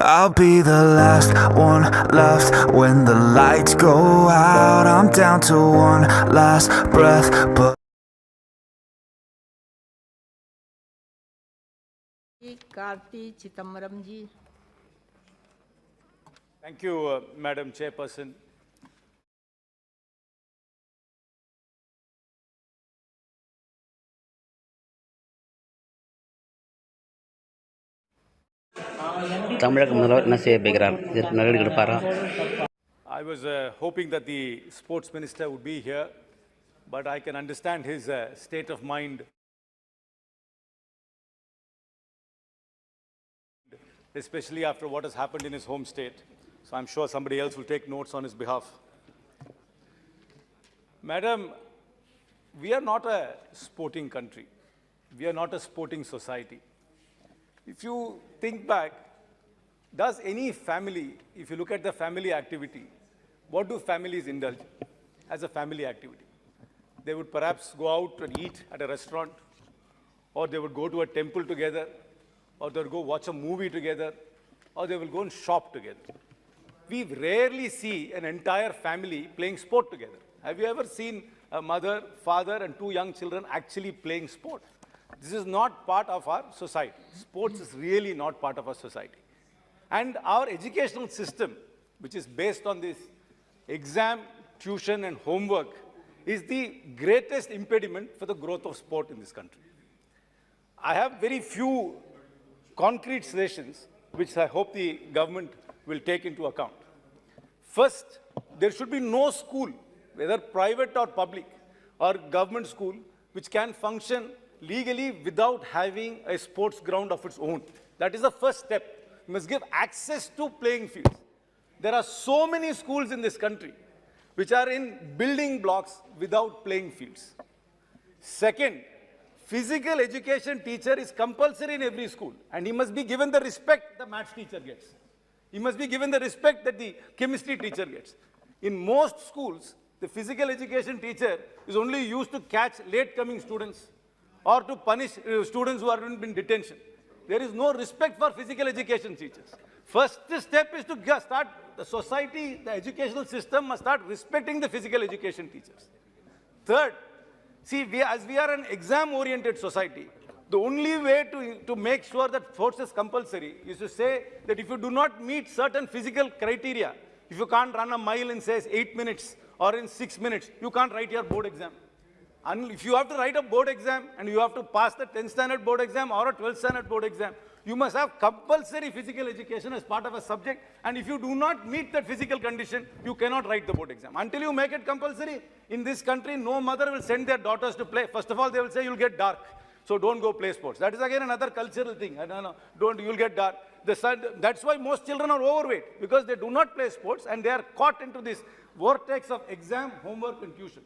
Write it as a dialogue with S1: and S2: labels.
S1: I'll be the last one left when the lights go out. I'm down to one last breath, but
S2: Karti Chittambaram ji.
S3: Thank you, Madam Chairperson.
S4: தமிழக முதல்வர் என்ன செய்ய போகிறார்? இதற்கு நடவடிக்கை எடுப்பாரா?
S3: I was hoping that the sports minister would be here, but I can understand his state of mind, especially after what has happened in his home state. So I'm sure somebody else will take notes on his behalf. Madam, we are not a sporting country. We are not a sporting society. If you think back, does any family, if you look at the family activity, what do families indulge as a family activity? They would perhaps go out and eat at a restaurant, or they would go to a temple together, or they would go watch a movie together, or they will go and shop together. We rarely see an entire family playing sport together. Have you ever seen a mother, father, and two young children actually playing sport? This is not part of our society. Sports is really not part of our society. And our educational system, which is based on this exam, tuition, and homework, is the greatest impediment for the growth of sport in this country. I have very few concrete suggestions, which I hope the government will take into account. First, there should be no school, whether private or public or government school, which can function legally without having a sports ground of its own. That is the first step. You must give access to playing fields. There are so many schools in this country which are in building blocks without playing fields. Second, physical education teacher is compulsory in every school, and he must be given the respect the maths teacher gets. He must be given the respect that the chemistry teacher gets. In most schools, the physical education teacher is only used to catch late-coming students or to punish students who are in detention. There is no respect for physical education teachers. First step is to start the society, the educational system must start respecting the physical education teachers. Third, see, as we are an exam-oriented society, the only way to make sure that sports is compulsory is to say that if you do not meet certain physical criteria, if you can't run a mile in, say, 8 minutes or in 6 minutes, you can't write your board exam. And if you have to write a board exam and you have to pass the 10th standard board exam or a 12th standard board exam, you must have compulsory physical education as part of a subject. And if you do not meet that physical condition, you cannot write the board exam. Until you make it compulsory, in this country, no mother will send their daughters to play. First of all, they will say, you'll get dark, so don't go play sports. That is again another cultural thing. You'll get dark. That's why most children are overweight, because they do not play sports and they are caught into this vortex of exam, homework, and tuition.